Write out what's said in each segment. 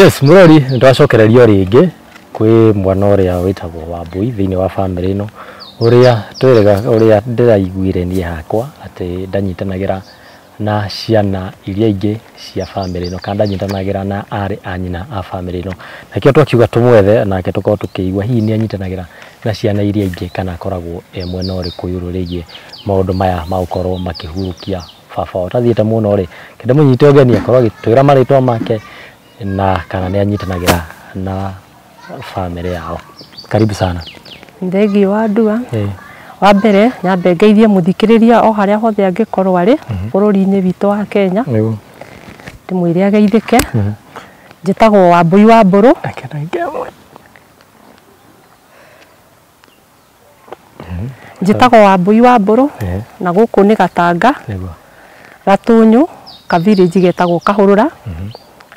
Yes, murori ndacokererio ringi kwi mwana uria witagwo Wambui thiini wa family no uria twirega uria ndiraiguire nie hakwa ati ndanyitanagira na ciana iria ingi cia family no kana ndanyitanagira na ari anyina a family no nakio twakiuga tumwethe nake tukorwo tukiigua hihi ni anyitanagira na ciana iria ingi kana akoragwo mwena uriku yururigie maundu maya maukorwo makihurukia baba utathiite muno ri kende munyite ogeni akorwo agitwira maritwa make na kana ni anyitanagira na family yao. Karibu sana. Ndegi wa ndua. Wa mbere nyambe ngeithie muthikiriria o haria hothe angikorwo ari bururi-ini witu wa Kenya. Ndimwire ageithike. Njitagwo Wambui wa Mburu. Njitagwo Wambui wa Mburu na guku ni Gatanga. Gatunyu ka village getagwo Kahurura.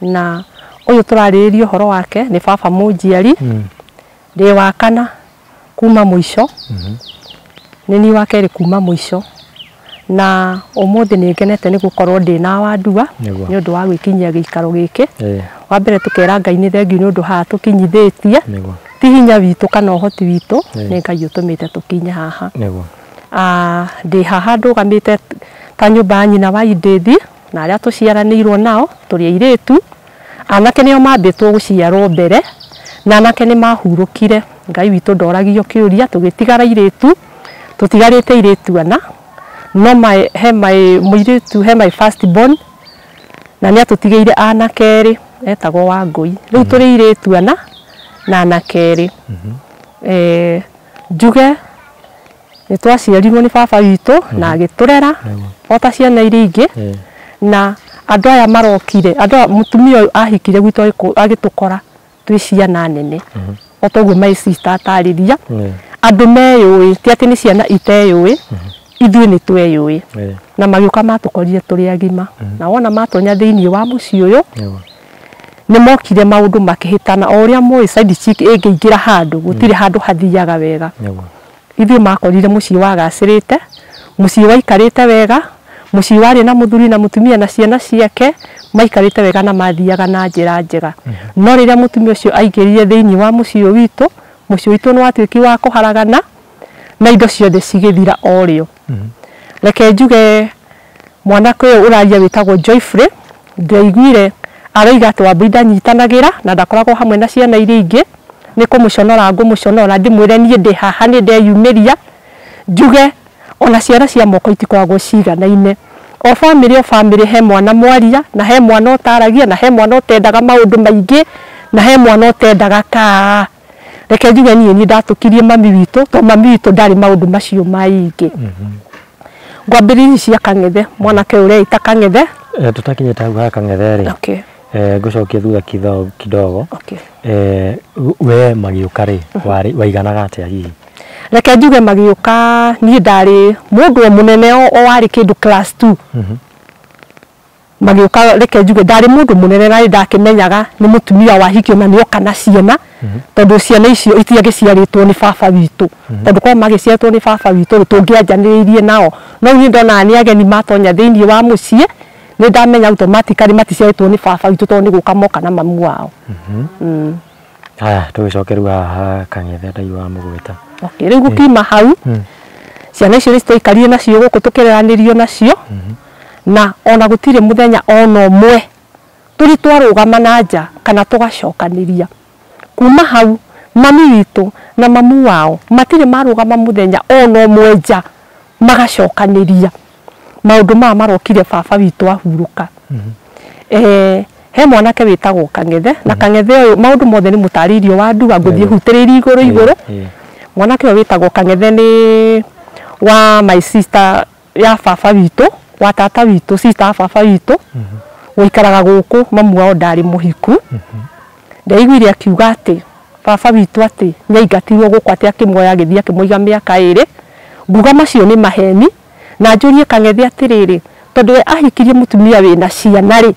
Na uyu turariririo horo wake ni baba munjiari ndi wa kana kuma mwisho nini wake ri kuma mwisho na umuthi ni ngenete ni gukorwo ndi na wandua ni undu wa gwikinyia giikaro giki wa mbere tukera Ngai ni thengiu ni undu ha tukinyithitie ti hinya witu kana uhoti witu ni Ngai utumite tukinye haha ndi haha ndugamite ta nyumba nyina wa Idithi na aria tuciaranirwo nao turi airitu anake nio mambitwo guciarwo mbere na anake ni mahurukire Ngai witu ndoragio kiuria tugitigara iritu tutigarite iritu ana no muiritu he my first born na ni atutigeire anake ri etagwo Wangui riu turi iritu ana na anake ri njuge ni twaciarirwo ni baba witu na agiturera ota ciana iria ingi na andu aya marokire andu mutumia uyu ahikire gwitu agitukora twi ciana nene otoguo my sister atariria andu meyui ti ati ni ciana iteyui ithui ni tweyui na magiuka matukorire turi agima na wona matonya thiini wa muci uyu ni mokire maundu makihitana o uria moi side chick ingiingira handu gutire handu hathiaga wega ithui makorire muci wa gacirite muci wa ikarite wega muci wari na muthuri na mutumia na ciana ciake maikarite wega na mathiaga na njira njega no riria mutumia ucio aingirire thiini wa muci witu muci witu ni watwiki wa kuharagana na indo ciothe cigithira orio reke njuge mwanake uyu uraria witagwo Joyfrey ndaiguire aroiga ati Wambui ndanyitanagira na ndakoragwo hamwe na ciana iria ingi ni kumuconora ngumuconora ndimwire nie ndi haha ni ndeyumiria njuge ona ciana cia moko itikoragwo ciganaine o family he mwana mwaria na he mwana utaragia na he mwana utendaga maundu maingi na he mwana utendaga ka reke njuge nie ni ndatukirie mami witu to mami witu ndari maundu macio maingi ngwambiriria cia Kang'ethe mwanake uria ita Kang'ethe tutakinyita hau Kang'ethe ri ngucokia thutha kidogo we magiuka ri waiganaga atia hihi reke njuge magiuka ni ndari mundu munene o wari kindu class 2 magiuka reke njuge ndari mundu munene na ndakimenyaga ni mutumia wa hikio na ni oka na ciana tondu ciana icio itiagiciaritwo ni baba witu tondu kwa magiciaritwo ni baba witu tungianjaniririe nao no ni ndona ni ageni matonya thiini wa mucie ni ndamenya automatically maticiaritwo ni baba witu tondu ni guka moka na mamu wao tugicokeru haha Kang'ethe ndai wa mugwita riu gukima hau ciana icio nicituraikarire nacio guku tukireranirio nacio na ona gutire muthenya ona umwe turi twarugama na nja kana tugacokaniria kuma hau mami witu na mamu wao matire marugama muthenya ona umwe nja magacokaniria maundu ma marokire baba witu ahuruka he mwanake witagwo Kang'ethe na Kang'ethe uyu maundu mothe ni mutaririo wa ndua nguthie hutiriri iguru mwanake witagwo Kang'ethe ni wa my sister ya baba witu wa tata witu sister baba witu wikaraga guku mamu wao ndari muhiku ndaiguire akiuga ati baba witu ati nyaingatirwo guku ati akimwoya agithia akimoiga miaka iri nguga macio ni maheni na njurie Kang'ethe atiriri tondu we ahikirie mutumia wina ciana ri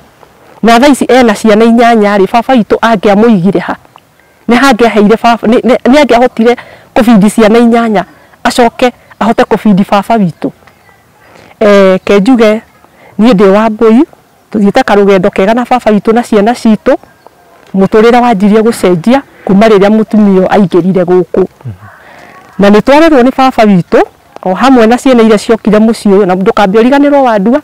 na thaici ena ciana 8 ri baba witu angiamuigire ha ni hangiaheire baba ni angiahotire kufidi ciana 8 acoke ahote kufidi baba witu ke njuge ni ndi Wambui tuthiite karugendo kega na baba witu na ciana citu muturira wanjirie gucenjia kuma riria mutumio aingirire guku na ni twarerwo ni baba witu o hamwe na ciana iria ciokire mucii uyu na ndukambe riganirwo wandua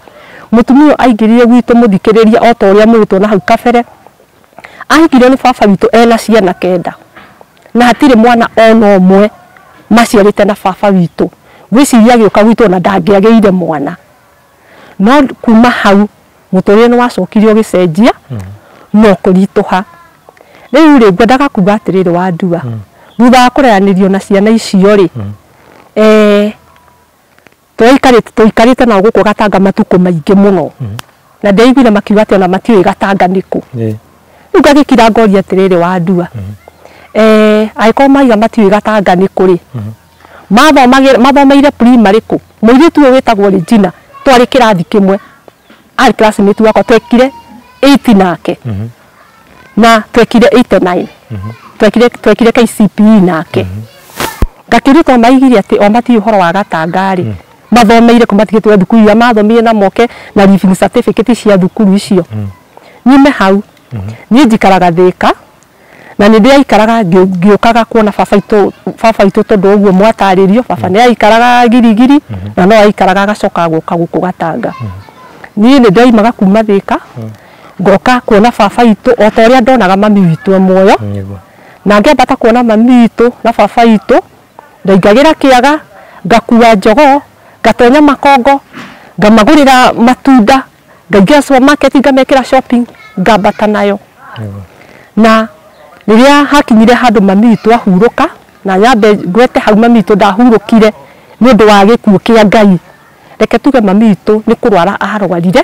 mutumio aingirire gwitu muthikiriria o ta uria mwitwo na hau kabere aingirire ni baba witu ena ciana kenda na hatire mwana ono mwe maciarite na baba witu gwiciria agioka gwitu na ndangiageire mwana no kuma hau muturire ni wacokirio gicenjia no kurituha riu ri ngwendaga kuga atiriri wandua thutha wa kureanirio na ciana icio ri tuikarite na guku Gatanga matuko maingi muno na ndeiguire makiuga ati ona matiui Gatanga niku riu ngagikira ngoria atiriri wandua aiko maiga matiui Gatanga niku ri mathomeire primary ku muiritu uyu witagwo Regina twari kirathi kimwe ari classmate wakwa twekire 8 nake na twekire 89 twekire KCPE nake ngakirutwo maigire ati o mati uhoro wa Gatanga ri mathomeire kumatigitwe thukuru ya mathomire na moke na living certificate cia thukuru icio nyume hau ni njikaraga Thika na ni ndia ikaraga ngiokaga kuona baba itu tondu uguo mwataririo baba ni aikaraga girigiri na no aikaraga gacoka guka guku Gatanga ni ndaimaga kuma Thika ngoka kuona baba itu o ta uria ndonaga mami witu moyo na ngembata kuona mami witu na baba itu ndaingagira kiaga ngakua njogo ngatonya makongo ngamagurira matunda ngaingira supermarket ngamekira shopping ngambata nayo na riria hakinyire handu mami witu ahuruka na nyambe ngwete hau mami witu ndahurukire ni undu wa gikuo kia Ngai reke tuge mami witu ni kurwara aharwarire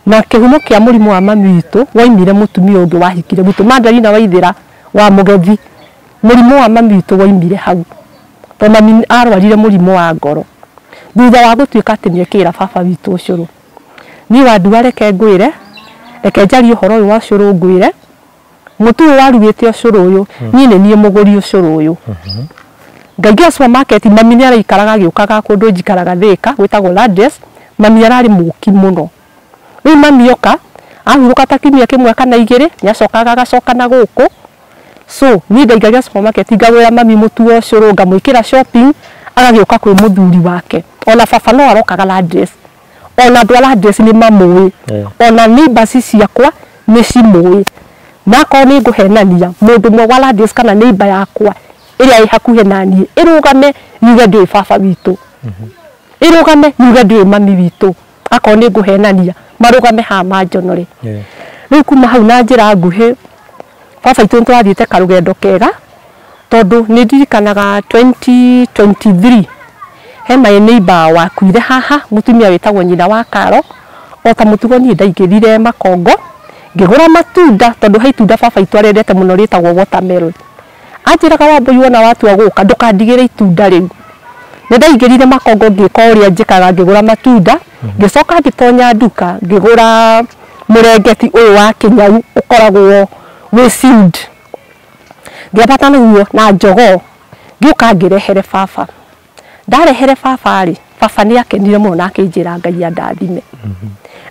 na kihumo kia murimu wa mami witu waimire mutumia ungi wahikire gwitu Mandarina Waithira wa Mugethi murimu wa mami witu waimire hau to mami arwarire murimu wa ngoro thutha wa gutuika ati niekira baba witu ucuru ni wandua reke ngwire reke njari uhoro uyu wa ucuru ngwire mutu warugite ucuru uyu ni nie muguri ucuru uyu ngaingira supermarket mami ni araikaraga giukaga kundu njikaraga Thika gwitagwo Lades mami arari muki muno riu mami yoka ahuruka takimia kimwe kana igiri ni acokaga agacoka na guku so ni ndaingagia supermarket ngawira mami mutu ucuru ngamwikira shopping agagioka kwi muthuri wake ona baba no arokaga Lades ona ndwala Lades ni mamui ona neighbors ciakwa ni cimui na ko ni nguhenania mundu mwe wa Lades kana neighbor yakwa iria i hakuhe nani irugame yuge ndi baba witu irugame yuge ndi mami witu ako ni nguhenania marugame ha manjonore riu kuma hau na njira nguhi baba itu twathiite karugendo kega tondu ni ndirikanaga 2023 he my neighbor wakuire haha mutumia witagwo nyina wa Karo o ta mutugo ni ndaingirire makongo ngigura matunda tondu haitunda baba itu arendete muno ritagwo watermelon anjiraga Wambui wona watu aguka ndukandigire itunda riu ni ndaingirire makongo ngika uria njikaga ngigura matunda ngicoka ngitonya nduka ngigura murengeti uyu wa Kinyau ukoragwo wi seed ngabata naguo na njogo ngiuka ngirehere baba ndarehere baba ri baba ni akenire muno na akinjira Ngai andathime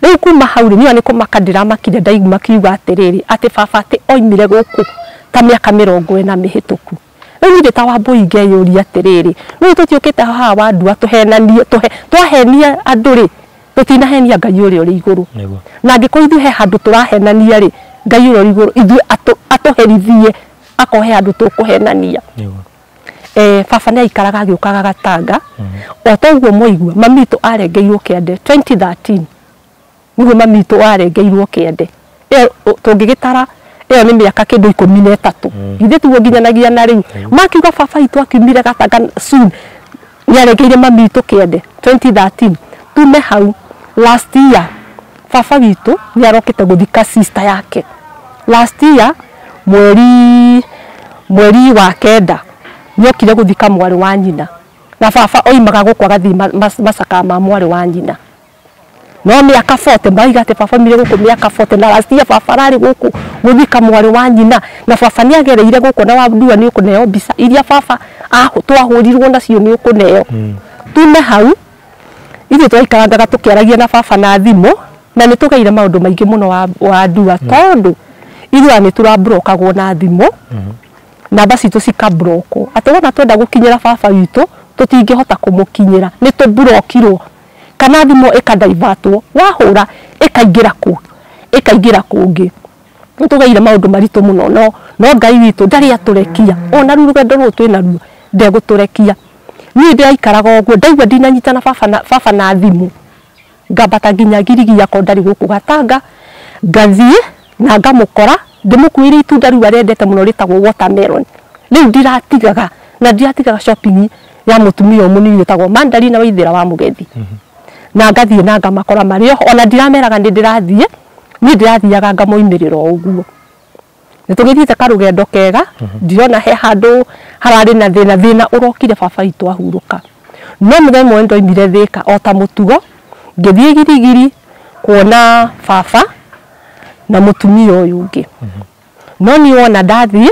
riu kuma hau ri ni kumaka ndiramakire ndaigua kiuga atiriri ati baba ati oimire guku ta miaka 40 mihituku riu ndi ta Wambui ngeyuria atiriri riu tutiukite haha wandua tuhenanie twahenie andu ri tutinahenia Ngai uria uri iguru na ngikoithu he handu turahenania ri Ngai uria uri iguru ithu atuherithie akohe andu tukuhenania baba ni aikaraga agiukaga Gatanga o toguo moigua mami tu arengeirwo kiende 2013 niguo mami tu arengeirwo kiende tungigitara iyo ni miaka kindu 13 ithe tuo nginyanagia na riu makiuga baba itu akiumire Gatanga soon ni arengeire mami tu kiende 2013 tume hau last year baba witu ni arokite guthika sister yake last year mweri wa kenda nyokire guthika mwari wa nyina na baba oimaga guku agathi macaka ma mwari wa nyina no miaka 40 mbaiga te baba mire guku miaka 40 na last year baba rari guku guthika mwari wa nyina na baba ni agereire guku na wandua ni ukuneo mbica iria baba twahurirwo nacio ni ukuneo tume hau ithe twaikarandaga tukiaragia na baba na thimu na ni tugeire maundu maingi muno wa ndua tondu ithuĩ nĩ tũrabrokagwo na thimũ namba citũ cikabrokwo atĩ wona twenda gũkinyĩra baba witũ tũtingĩhota kũmũkinyĩra nĩ tũbrokirwo kana thimũ ĩkadaivatwo wahũra ĩkaingĩra kũngĩ nĩ tũgeire maũndũ maritũ mũno no Ngai witũ ndarĩ atũrekia ona rũu rũgendo rũrũ twĩna ruo ndegũtũrekia niĩ ndĩraikaraga ũguo ndaigua ndinanyitana baba na thimũ ngambata nginya ngirigia ko ndari gũkũ Gatanga ngathiĩ na ngamũkora ndĩmũkuĩre itunda rĩu arendete mũno rĩtagwo watermelon rĩu ndiratigaga na ndiratigaga shopping ya mũtumia mũnini wĩtagwo Mandarina Waithĩra wa Mũgethi na ngathiĩ na ngamakora marĩo ona ndirameraga nĩ ndĩrathiĩ niĩ ndĩrathiaga ngamoimĩrĩra ũguo nĩ tũgĩthiĩte karũgendo kega ndirona he handũ hararĩ na thĩna ũrokire baba witũ ahurũka no mũthenya ũmwe ndoimire Thĩka o ta mũtugo ngĩthiĩ Girigiri kuona baba na mũtumia ũyũ ũngĩ no niĩ wona ndathiĩ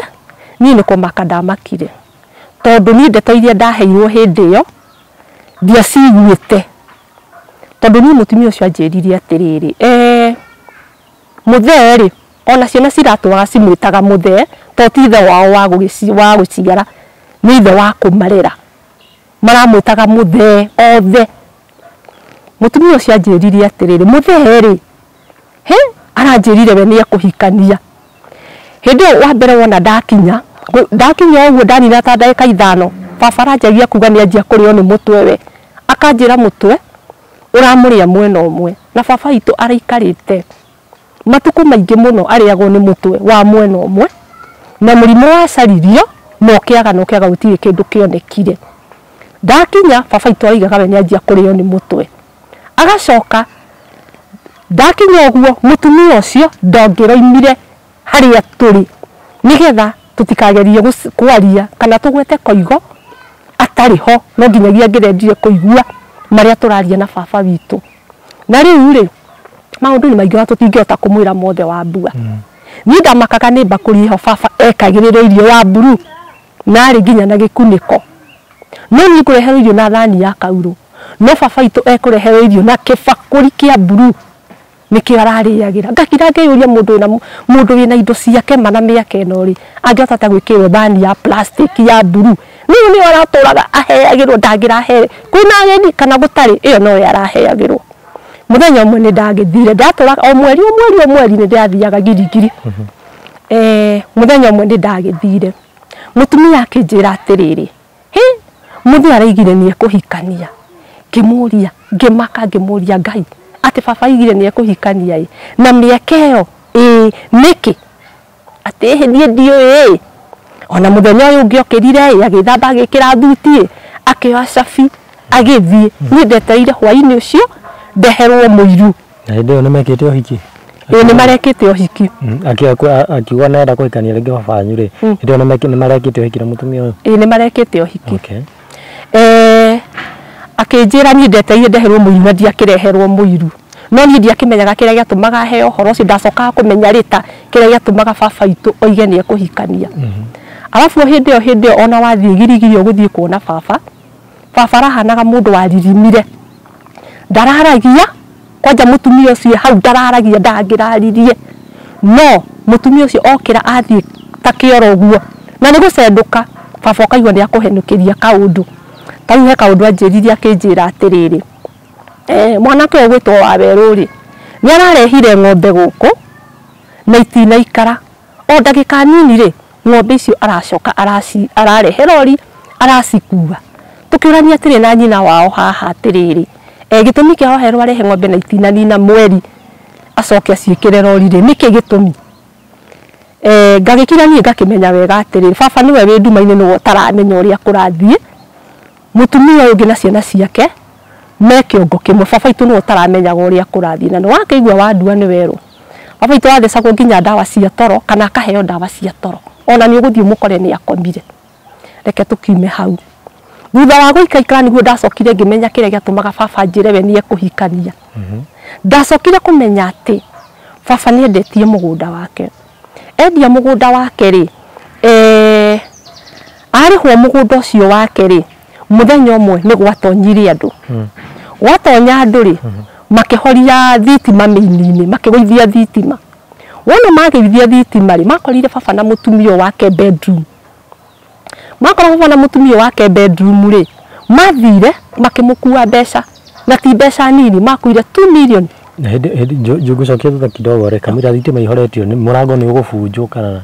niĩ nĩ kũmaka ndamakire tondũ niĩ ndeto iria ndaheirwo hĩndĩ ĩyo ndiaciguĩte tondũ niĩ mũtumia ũcio anjĩrire atĩrĩrĩ mũthee rĩ ona ciana ciratũaga cimwĩtaga mũthee to ti ithe wao wa gũciara nĩ ithe wa kũmarera maramwĩtaga mũthee othe mũtumia ũcio anjĩrire atĩrĩrĩ mũthee rĩ aranjĩrire we nĩ ekũhikania hĩndĩ ĩyo wa mbere wona ndakinya ũguo ndanina ta ndagĩka 5 baba aranjagia kuga nĩ anjia kũrĩo nĩ mũtwe we akanjĩra mũtwe ũramũrĩa mwena ũmwe na baba witũ araikarĩte matukũ maingĩ mũno arĩagwo nĩ mũtwe wa mwena ũmwe na mũrimũ wa caririo no kĩaga gũtirĩ kĩndũ kĩonekire ndakinya baba witũ aigaga we nĩ anjia kũrĩo nĩ mũtwe agacoka ndakinya ũguo mũtumia ũcio ndongĩroimire harĩa tũrĩ nĩgetha tũtikagerie kwaria kana tũgwete koigo atarĩ ho no nginyagia ngĩrendire kũigua marĩa tũraria na baba witũ na rĩu rĩ maũndũ nĩ maingĩ tũtingĩhota kũmwĩra mothe wa mbua niĩ ndamakaga nĩ mbakũri ho baba ekagĩrĩrwo irio ya mburu na arĩ nginya na gĩkunĩko no niĩ ngũreherwo irio na thani ya kaurũ no baba witũ ekũreherwo irio na kĩbakũri kĩa mburu nĩkĩo ararĩagĩra ngakira ngĩyũria mũndũ wĩna indo ciake mana mĩaka ĩno rĩ angĩhota ta gwĩkĩrwo thani ya plastic ya mburu nĩyo aratũraga aheagĩrwo ndangĩrahe kwĩna ageni kana gũtarĩ ĩyo no araheagĩrwo mũthenya ũmwe nĩ ndagĩthire ndatũraga o mweri nĩ ndathiaga Girigiri mũthenya ũmwe nĩ ndagĩthire mũtumia akĩnjĩra atĩrĩrĩ mũthĩ araigire nĩ ekũhikania ngĩmũria ngĩmaka ngĩmũria Ngai atĩ baba aigire nĩ ekũhikania na mĩaka ĩyo nĩkĩ atĩ niĩ ndiũĩ ona mũthenya ũyũ ũngĩ okĩrire agĩthamba agĩkĩra thuti akĩoya cabi agĩthiĩ niĩ ndetereire hwaĩ-inĩ ũcio ndeherwo mũiru na hĩndĩ ĩyo nĩ mekĩte ũhiki nĩ marekĩte ũhiki akiuga nenda kũhikania rĩngĩ baba wanyu rĩ hĩndĩ ĩyo nĩ marekĩte ũhiki na mũtumia ũyũ nĩ marekĩte ũhiki akĩnjĩra niĩ ndetereire ndeherwo mũiru na ndiakĩreherwo mũiru no niĩ ndiakĩmenyaga kĩrĩa gĩatũmaga heo ũhoro ũcio ndacokaga kũmenya rĩta kĩrĩa gĩatũmaga baba witũ oige nĩ ekũhikania alafu hĩndĩ ĩyo ona wathiĩ Girigiri ũgũthiĩ kuona baba arahanaga mũndũ waririmire ndararagia kwanja mũtumia ũcio hau ndararagia ndangĩraririe no mũtumia ũcio okĩra athiĩ ta kĩoro ũguo na nĩ gũcendũka baba akaigua nĩ akũhenũkĩria kaũndũ tarĩu he kaũndũ anjĩrire akĩnjĩra atĩrĩrĩ mwanake ũyũ gwĩtwo Wawerũ rĩ nĩ ararehire ng'ombe gũkũ na itinaikara o ndagĩka nini rĩ ng'ombe icio aracoka ararehe rori aracikua tũkĩũrania atĩrĩ na nyina wao haha atĩrĩrĩ gĩtũmi kĩa Wawerũ arehe ng'ombe na itinanina mweri acoke aciĩkĩre rori rĩ nĩkĩ gĩtũmi ngagĩkira niĩ ngakĩmenya wega atĩrĩrĩ baba nĩwe wĩ nduma-inĩ nĩwe ũtaramenya ũrĩa kũrathiĩ mũtumia ũyũ ũngĩ na ciana ciake me kĩongo kĩmwe baba witũ nĩwe ũtaramenyaga ũrĩa kũrathiĩ na nĩ wakĩigua wandua nĩ werũ baba witũ athecagwo nginya ndawa cia toro kana akaheo ndawa cia toro ona nĩ ũgũthiĩ mũkore nĩ akomire reke tũkiume hau thutha wa gũikaikara nĩguo ndacokire ngĩmenya kĩrĩa gĩatũmaga baba njĩre we nĩ ekũhikania ndacokire kũmenya atĩ baba nĩ endetie mũgũnda wake endia mũgũnda wake rĩ arĩhwo mũgũnda ũcio wake rĩ mũthenya ũmwe nĩ gwatonyire andũ gwatonya andũ rĩ makĩhoria thitima mĩini-inĩ makĩgũithia thitima wona magithia thitima ri makorire baba na mutumio wake bedroom makora baba na mutumio wake bedroom ri mathire makimukua mbeca na ti mbeca nini makuire 2 million na hedi jugucokia thutha kidogo re kamira thitima ihoretio ni murango ni ugubunjwo kana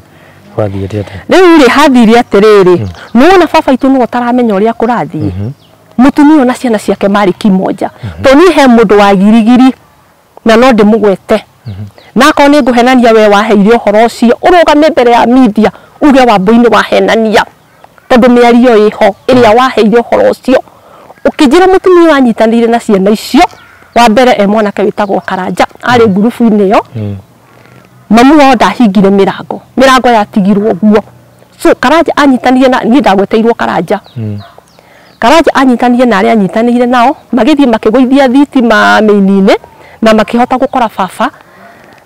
wathiete ate riu ri hathire atiriri nuona baba itu no taramenya uria kurathie mutumio na ciana ciake mari kimoja to ni he mundu wa girigiri na no ndimugwete na ko ni nguhenania we waheire uhoro ucio urugame mbere ya media uge wa boini wahenania tondu miario iho iria waheire uhoro ucio ukijira mutumio anyitanire na ciana icio wa mbere mwanake witagwo Karanja ari ngurubu-ini yo mamu wao ndahingire mirango yatigirwo guo so Karanja anyitanire na ni ndagweteirwo Karanja Karanja anyitanire na ari anyitanire nao magithie makigwithia thitima meinine na makihota gukora baba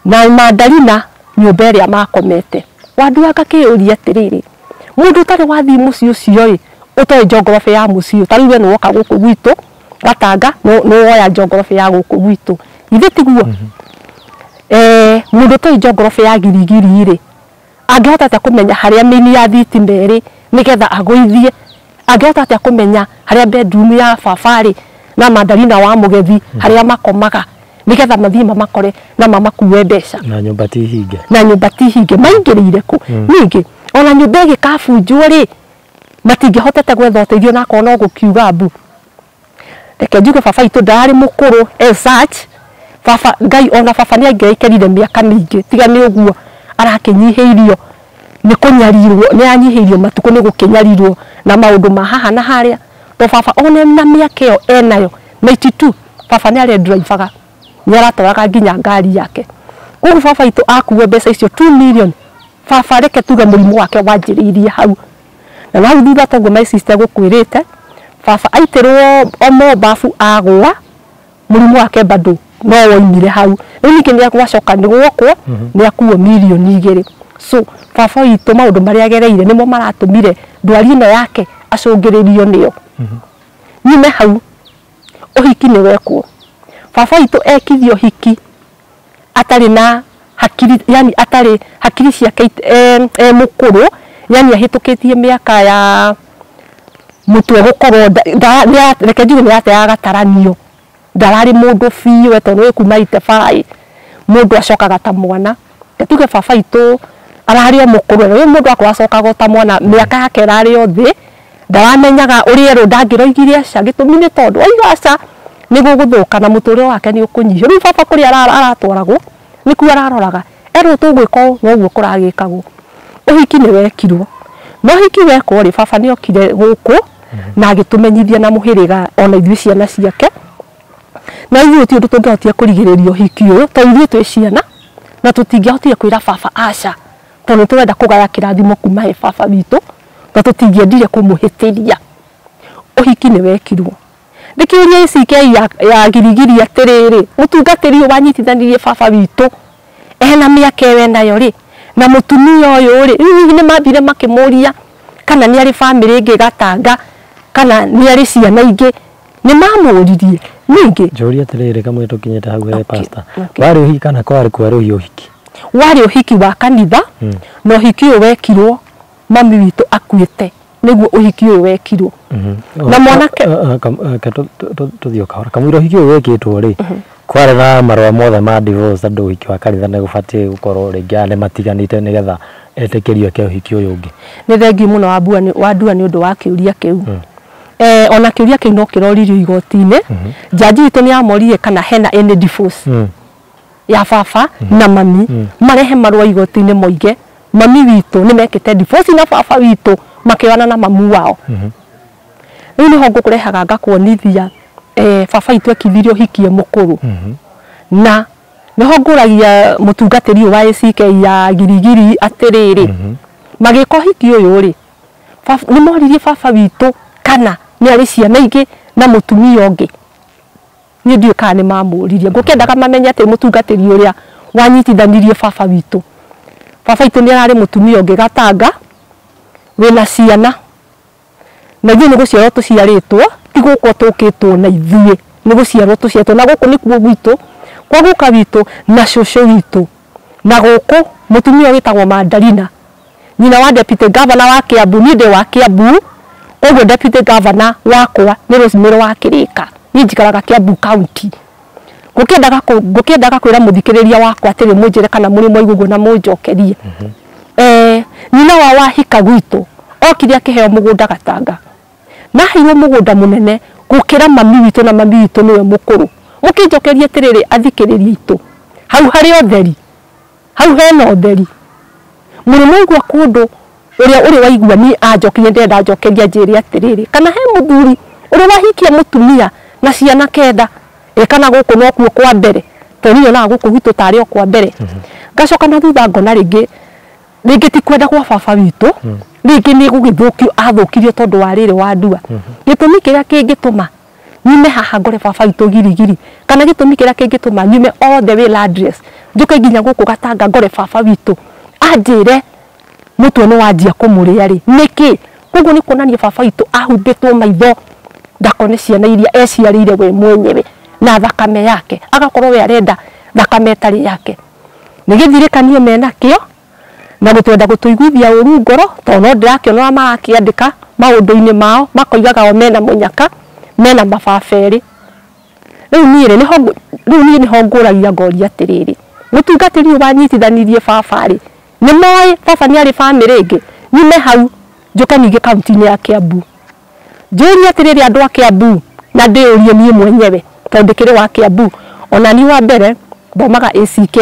na Madalina nyumba iria makomete wandu akakiuria atiriri mundu tari wathi muci ucio ri utoe geography ya muci tariwe no woka guku gwitu Gatanga no woya geography ya guku gwitu ithe tiguo mundu toe geography ya girigiri ri angihota ta kumenya haria mini ya thitima ri nigetha agwithie angihota ta kumenya haria bedroom ya baba ri na Madalina wa mugethi haria makomaga nigetha mathima makore na mama kuwe mbeca na nyumba tihinge maingirire ku ningi ona nyumba igikabunjwo ri matingihotete gwetha uteithio na kona gukiuga mbu reke njuge baba itu ndari mukuru such baba ngai ona baba ni angeikerire miaka mingi tiga ni uguo arakinyiheirio ni kunyarirwo ni anyihirio matuko ni gukinyarirwo na maundu ma haha na haria to baba ona na miaka yo enayo 92 baba ni ari driver ni aratoraga nginya ngari yake kugu baba itu akuwe mbeca icio 2 million baba reke tuga murimu wake wanjiriirie hau na hau thutha tongo my sister gukwirite baba aitirwo omo bafu agwa murimu wake bado no woimire hau niki ni akwacoka ni gwokwo ni akuwo million 2 so baba itu maundu maria agereire nimo maratumire ndwari ino yake acungiririo niyo nyime hau uhiki ni wekwo baba itu ekithio hiki atari na hakiri yani atari hakiri ciake mukuru yani ahitukitie miaka ya mutwe gukorwo reke njuge ni ate agataranio ndarari mundu biu etono ikuma itefai mundu acokaga ta mwana tuge baba itu arari mukuru we mundu akwacokaga ta mwana miaka yake rari othi ndaramenyaga uriero ndangiroigire aca gitumine tondu aigaca nigo guthuka na muturo wake ni ukunyihio ri baba kuri aratwaragwo ni ku araroraga ero tugwiko no guo kuragikagwo uhiki ni wekirwo no hiki wekwo ri baba ni okire guku na agitumenyithia na muhiriga ona ithui ciana ciake na ithui ti undu tungihotia kurigiririo hiki uyu to ithui twi ciana na tutingihotia kwira baba aca tondu turenda kugaya kirathimo kuma he baba witu na tutingiendire kumuhitiria uhiki ni wekirwo ndikiuria icike ya girigiri atiriri mutungatiri wanyitithanirie baba witu ena miaka ewe nayo ri na mutumia uyu ri ni mambire makimuria kana ni ari family ingi Gatanga kana ni ari ciana ingi ni mamuririe ningi joria atiriri kamwe tukinyete hau he pastor wari uhiki kana kwari kwari uhiki wari uhiki wa kanitha no hiki wekirwo mami witu akuite niguo uhiki uyu wekirwo na mwanake tuthio kahora kamwiro hiki uyu wekitwo ri kware na marwa mothe ma divorce andu uhiki wa kanitha ne gubatie gukorwo ringi ane matiganite nigetha etekerio ke uhiki uyu ungi ni thengi muno wa ndua ni undu wa kiuria kiu ona kiuria kiu no kiroririo igoti-ini jaji itu ni amorire kana hena any divorce ya baba na mami marehe marwa igoti-ini moige mami witu ni mekite divorce na baba witu makiwana na mamu wao riu ni hongo kurehaga ngakuonithia baba itu ekithirio hikie mukuru na ni honguragia mutungatiri wa icike ya girigiri atiriri magiko hiki uyu ri ni moririe baba witu kana ni ari ciana ingi na mutumia ungi ni ndio kana ni mamuririe ngukendaga mamenye ati mutungatiri uria wanyitithanirie baba witu baba itu ni ari mutumia ungi Gatanga wina ciana na ithuĩ nĩ gũciarwo tũciarĩtwo ti gũkũ tũkĩtwo na ithuĩ nĩ gũciarwo tũciarĩtwo na gũkũ nĩkuo gwitũ kwa guka witũ na cũcũ witũ na guku mutumia witagwo Madalina nyina wa deputy governor wa Kiambu ninde wa Kiambu ogwo deputy governor wakwa ni Rosemary wa Kirika ni njikaraga Kiambu county gukiendaga kwira muthikiriria wakwa atiri munjire kana muri moigugo na munjokerie nyina wa wahika gwitu okire akiheo mugunda Gatanga na hiyo mugunda munene gukira mami witu na mami witu niwe mukuru mukinjokerie tiriri athikiririe itu hau hari otheri hau hena otheri muri moigwa kundu uria uri waigua ni anjokirie ndenda njokeria njiri atiriri kana he muthuri uri wahikia mutumia na ciana kenda kana guku no kuo kwa mbere tonio na guku gitu tari o kwa mbere ngacoka na thutha ngona ringi tikwenda kwa baba witu ringi ni gugithukio athukirio tondu wa riri wa ndua gitumi kiria kingituma nyume haha ngore baba witu girigiri kana gitumi kiria kingituma nyume all the way address njuke nginya guku Gatanga ngore baba witu anjire mutwe no wanjia kumuria ri niki kugu ni kuonania baba witu ahumbitwo maitho ndakone ciana iria eciarire we mwenyewe na thakame yake agakorwo we arenda thakame tari yake nigithirikanie mena kio na gutwenda gutuiguithia uru ngoro tono ndirakiona magakiandika maundu-ini mao makoigaga o mena munyaka mena mababeri riu nie ni honguragia ngori atiriri mutungatiri wanyitithanirie babari ni moi baba ni ari family ingi nyume hau njuke ningi kaunti-ini ya Kiambu njuri atiriri andu a Kiambu na ndiurie nie mwenyewe tondu kiri wa Kiambu ona ni wa mbere thomaga ACK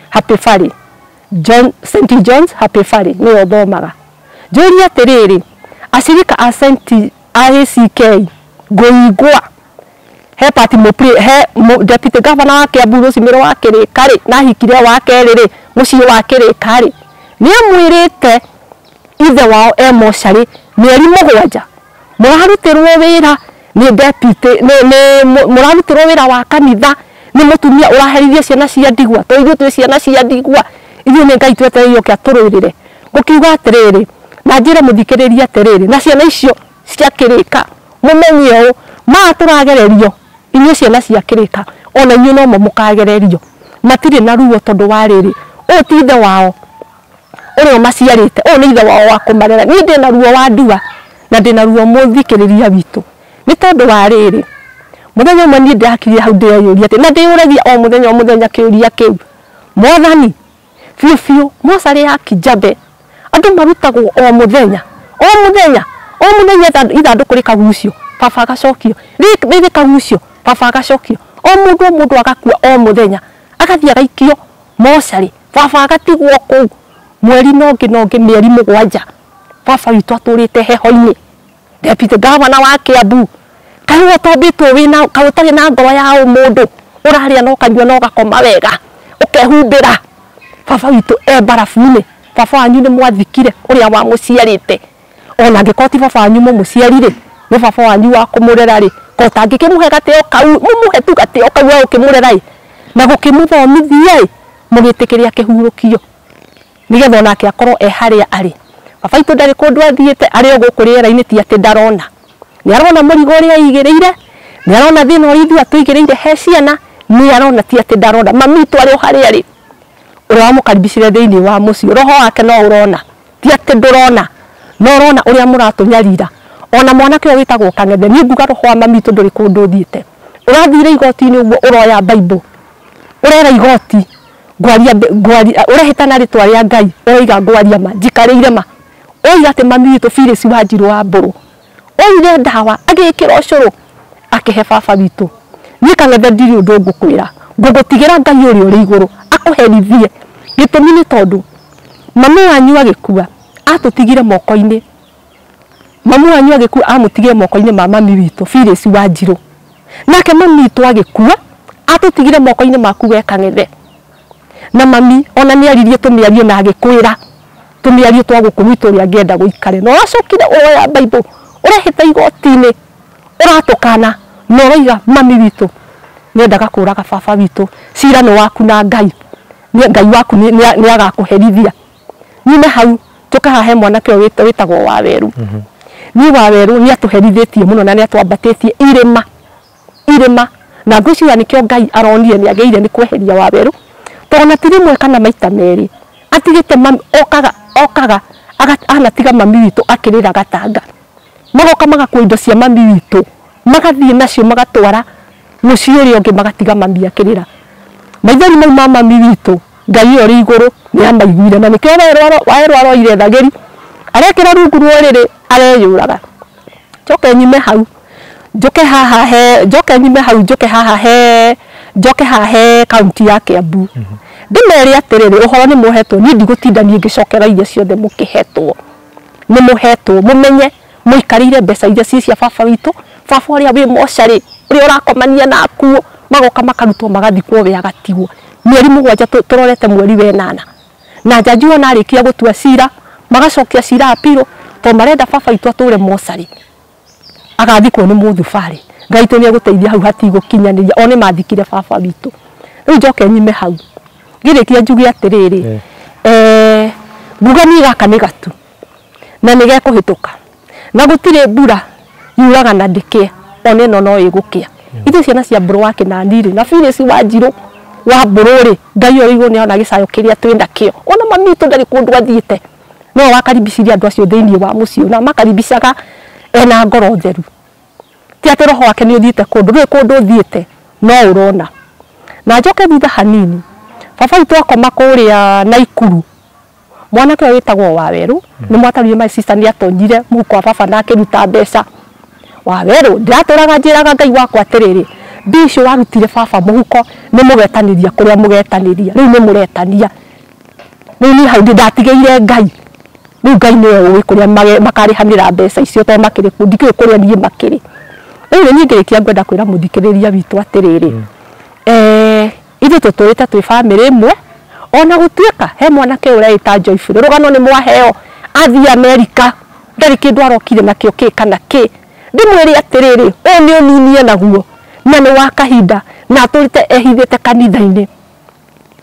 Happy Valley St John's Happy Valley ni thomaga njuri atiriri acirika a ACK ngoigwa he party he deputy governor wa Kiambu Rosemary wa Kirika ri na hikire wa keriri mucii wa Kirika ri ni amwirite ithe wao emoshari mieri 7 murarutirwo wira ni deputy ni murarutirwo wira wa kanitha ni mutumia uraherithia ciana cia ndigwa to ithu twi ciana cia ndigwa ithu ni Ngai twetereire ke atururire gukiuga atiriri na njira muthikiriria atiriri na ciana icio cia Kirika mumenye o ma turagererio inyu ciana cia Kirika ona inyu no mukagererio matire na ruo tondu wa riri o tithe wao uri maciarite o ni ithe wao wa kumarera ni ndi na ruo wa ndua na ndi na ruo muthikiriria witu ni tondu wa riri muthenya umwe ni ndakiria hau ndeyuria ati na ndiyuragia o muthenya kiuria kiu mwathani fiu mosari ya Kijabe andu marutagwo o muthenya ithanduku rikagucio baba agacokio rithi kagucio baba agacokio o mundu agakua o muthenya agathia gaikio mosari baba agatigwo kuu mweri nongi mieri 7 baba witu aturite heho-ini deputy governor wa Kiambu karuo tombitwo wina kautari na ngoro ya mundu uraria no kanyua no gakoma wega ukehumbira baba witu barafu-ini baba wanyu ni mwathikire uria wa muciarite ona ngikoti baba wanyu muciarire ni baba wanyu wa kumurera ri kota ngikimuhe gateo kau mumuhe tu gateo kau wa ukimurera ri na gukimuthomithia mugitikiria kihurukio nigetha onake akorwo haria ari baba witu ndari kundu athiite ari guku riera-ini ti ati ndarona ni arona murigo uria igiriire ni arona thina uria ithu atuigiriire he ciana ni arona ti ati ndarona mami tu ari haria ari uria wamukaribicire thiini wa muci roho wake no urona ti ati ndurona no urona uria muratunyarira ona mwanake uyu witagwo Kang'ethe ni nguga roho wa mami tu nduri kundu thiite urathire igoti-ini uguo uroya Bible urera igoti ngwaria urehitana ritwa ria Ngai oiga ngwaria ma njikariire ma oiga ati mami witu Phyllis Wanjiru wa Mburu oire ndawa agikira ucuru akihe baba witu ni Kang'ethe ndiri undu ngukwira ngugutigira Ngai uri iguru akuherithie gitumi ni tondu mami wanyu agikua atutigire moko-ini mami wanyu agikua amutigire moko-ini ma mami witu Phyllis Wanjiru nake mami witu agikua atutigire moko-ini maku we Kang'ethe na mami ona ni aririe tumiario na agikwira tumiario twa gukumitu ria ngenda guikare no acokire uroya Bible urehita igoti-ini uratukana no roiga mami witu nendaga kuraga baba witu cira no waku na Ngai Ngai waku ni agakuherithia nyume hau tukahahe mwanake witagwo Waweru ni Waweru ni atuherithitie muno na ni atwambatitie irima na ngwiciria nikio Ngai aronire ni ageire ni kweheria Waweru tona tirimwe kana maita meri atigite okaga anatiga mami witu akirira gatanga magoka magakuwa indo cia mami witu magathie nacio magatwara muci uri ungi magatiga mami akirira maithori mau ma mami witu ngai ori iguru ni amaiguire na nikio waerwa ire thageri arekira rungu rworiri areyuraga njoke nyime hau njoke haha he kaunti ya Kiambu ndimeri atiriri uhoro ni muhetwo ni ndigutindania ngicokera iria ciothe mukihetwo ni muhetwo mumenye muikarire mbeca iria cia baba witu baba uria wi mochari uria urakomania na akuo magoka makarutwo magathikwo we agatigwo mweri 7 turorete mweri wa 8 na jaji ona arikia gutua cira magacokia cira apiro to marenda baba witu ature mochari agathikwo ni muthubari ngai to ni aguteithia hau hatigukinyaniria one mathikire baba witu riu njoke nyime hau ngirikia njugi atiriri bugani gaka ni gatu na nige kuhituka na gutire mbura yuraga na ndike one no igukia ithu ciana cia mburu wake na ndiri na Phyllis Wanjiru wa mbururi ngai ori iguni ona gicayo kiria twenda kio ona mami tu ndari kundu athiite no wakaribiciria andu acio thiini wa mucio na makaribicaga ena ngoro theru ti ati roho wake ni uthiite kundu uthiite no urona na njoke thutha hanini baba witu akoma kuria Naikuru mwanake witagwo Waweru ni mwatarire my sister ni atonyire muko wa baba na akiruta mbeca Waweru ndaturaga njiraga ngai wakwa atiriri bisho warutire baba muhuko ni mugetaniria kuria mugetaniria riu ni muretania ni hau ndatigeire ngai riu ngai ni we kuria makarihanira mbeca icio to makiri kundikire kuria nie makiri riu ni ngirikia ngwenda kwira muthikiriria witu atiriri ithu tuturite twi family imwe ona gutuika he mwanake ureita Joyful rugano ni mwaheo athi America ndari kindu arokire na kio kana ki ndimwiri atiriri oni oninie naguo na ni wakahinda na turite ehithite kanitha-ini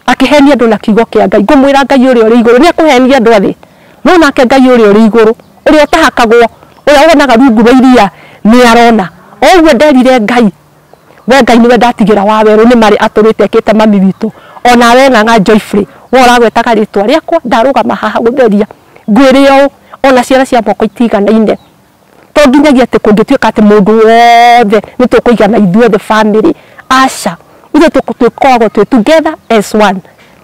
akihenia andu na kigo kia ngai ngumwira ngai uri iguru ni akuhenia andu athi no nake ngai uri iguru uri otahakagwo uri wonaga rungu rwa iria ni arona ogwo nderire ngai we ngai niwe ndatigira Waweru ni mari aturite kite mami witu ona we nganga Joyful wora gwetaga ritwa riakwa ndarugama haha gutheria ngwirio ona ciana cia moko itiganaine to nginyagia ati kungituika ati mundu wothe ni tukuigana ithuothe family aca ithu tukoragwo twi together as one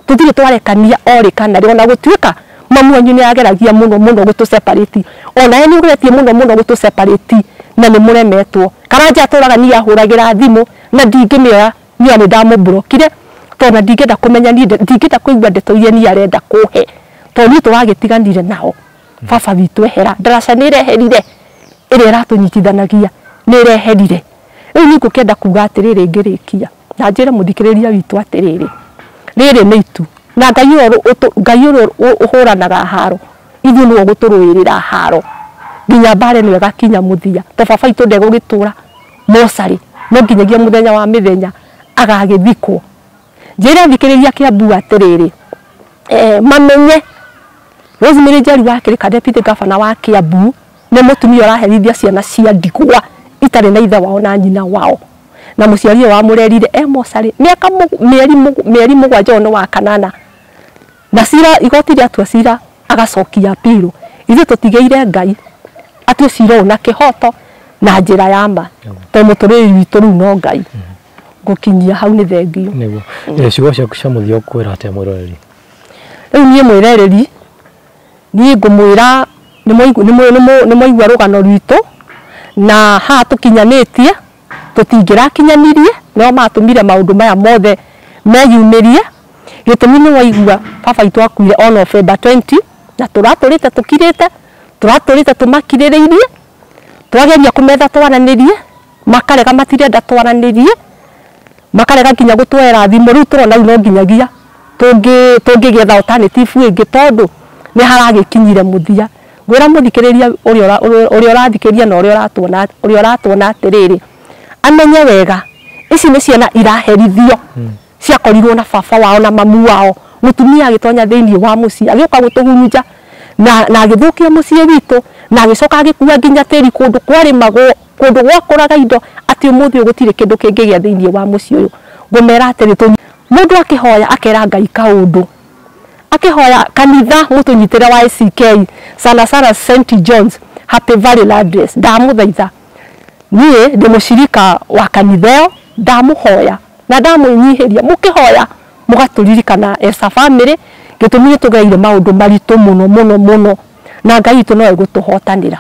tuthire twarekania ori kana ri ona gutuika mamu wanyu ni ageragia muno gutu separate ona eni ugeretie muno gutu separate na ni muremetwo karanja turaga ni ahuragira thimu na ndingimira ni ani ndamuburokire to na ndingenda kumenya ni ndingenda kuigwa ndeto iria ni arenda kuhe to ni twagitiganire nao baba witu ehera ndaraca ni reherire ire ratunyitithanagia ni reherire riu ni ngukenda kuga atiriri ngirikia na njire muthikiriria witu atiriri riri ni itu na ngai uru uhuranaga haro ithu ni guturuirira haro nginya bare ni gakinya muthia to baba itu ndegugitura mochari no nginyagia muthenya wa mithenya agagithikwo njire thikiriria Kiambu atiriri mamenye Rosemary Njeri wakirika deputy governor wa Kiambu ni mutumia araherithia ciana cia ndigwa itari na ithe wao na nyina wao na muciari wa murerire mochari miaka mieri 7 no wa kanana na cira igoti ria atua cira agacokia apiro ithu tutigeire ngai atue cira na kihoto na njira ya ma to muturiri witu riu no ngai gukinyia hau ni thengio niguo ciugo ciaku cia muthia ukwira atia mwiroreri riu nie mwirereri ni ngumwira ni moigua rugano rwitu na ha tukinyanitie tutingira kinyanirie no matumire maundu maya mothe meyumirie gitumi ni waigua baba itu akuire on November 20 na turaturite tukirite turaturite tumakiririirie turageria kumetha twaranirie makarega matirenda twaranirie makarega nginya gutwera thimu riu turona no nginyagia tungigetha alternative ingi tondu ni haragikinyire muthia gwira muthikiriria uri urathikiria na uri uratuona atiriri amenye wega ici ni ciana iraherithio ciakorirwo na baba wao na mamu wao mutumia agitonya thiini wa muci agioka gutuhurunja na agithukia muci witu na agicoka agikua nginya tiri kundu kwarimagwo kundu gwakuraga indo ati umuthi gutire kindu kingigia thiini wa muci uyu ngumera atiri mundu akihoya akera Ngai kaundu akihoya kanitha mutunyitira wa ACK sana sana St John's Happy Valley Address ndamuthaitha nie ndi mushirika wa kanitha ndamuhoya na ndamunyihiria mukihoya mugaturirikana as a family gitumire tugeire maundu maritu muno na Ngai itu no egutuhotanira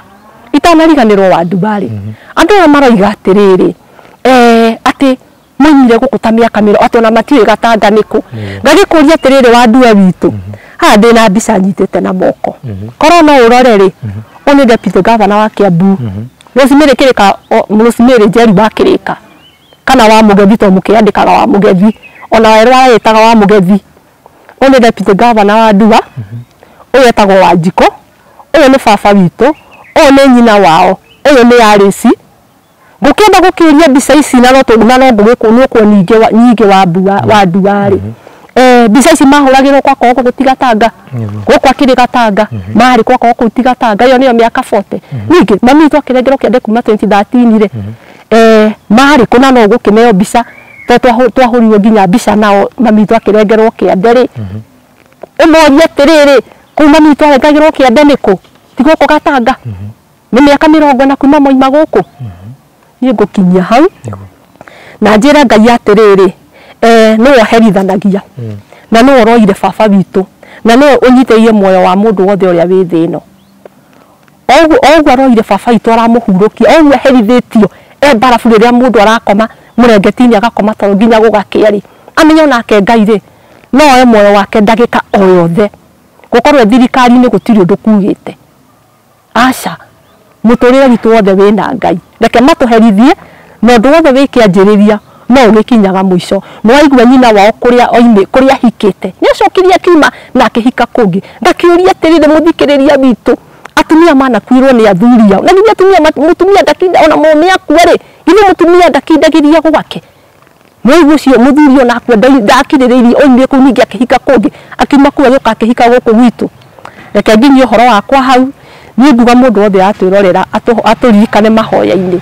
itanariganirwo wa Ndubari andu maroiga atiriri ati munyire gukuta miaka miro atona matire gatanga niku ngagikuria atiriri wa ndue witu ha ndina mbica nyitete na moko korwo no uroreri oni deputy governor wa Kiambu Rosemary Kirika Rosemary Njeri wa Kirika kana wa Mugethi to mukiandikaga wa Mugethi ona werwa yetaga wa Mugethi oni deputy governor wa Ndua uyu etagwo Wanjiko uyu ni baba witu uyu ni nyina wao uyu ni Arisi gukienda gukiria mbica ici na no ngugikuonwo nyingi wa Nduari mbica ici mahuragirwo kwa koko gutigatanga gukwa kirigatanga mari kwa koko gutigatanga iyo niyo miaka 40 ningi mami tu akirengerwo kiende kuma 2013 ri mari kuna no gukimeo mbica twahurirwo nginya mbica nao mami tu akirengerwo kiende ri umoria tiriri kuma mami tu akirengerwo kiende niku tigoko gatanga ni miaka 40 na kuma moima guku ni ngukinyia hau na njira Ngai atiriri no oherithanagia na no oroire baba witu na no unyiteirie moyo wa mundu wothe uria wi thino ogu aroire baba witu aramuhurukia ogu herithitio barafu riria mundu arakoma murengetini agakoma to nginya gugakiari amenyo nake Ngai ri no oe moyo wake ndagika o yothe gukorwo thirikari ni gutiri undu kugite aca muturire witu wothe wina Ngai reke matuherithie no ndu wothe wikianjiriria no ugikinyaga mwisho no aigua nyina wao kuria hikite ni acokiria kima na akihika kungi ndakiuria atirire muthikiriria witu atumia mana kwirwo ni athuria na nginya atumia mutumia ndakinda ona mume akwere githe mutumia ndakindagiria gwake mwigu cio muthurio na akwa ndakirireirie oimire ku ningi akihika kungi akima kuwa yuka akihika guku witu reke nginyi uhoro wakwa hau ni nduga mundu wothe atwirorera aturirikane mahoya-ini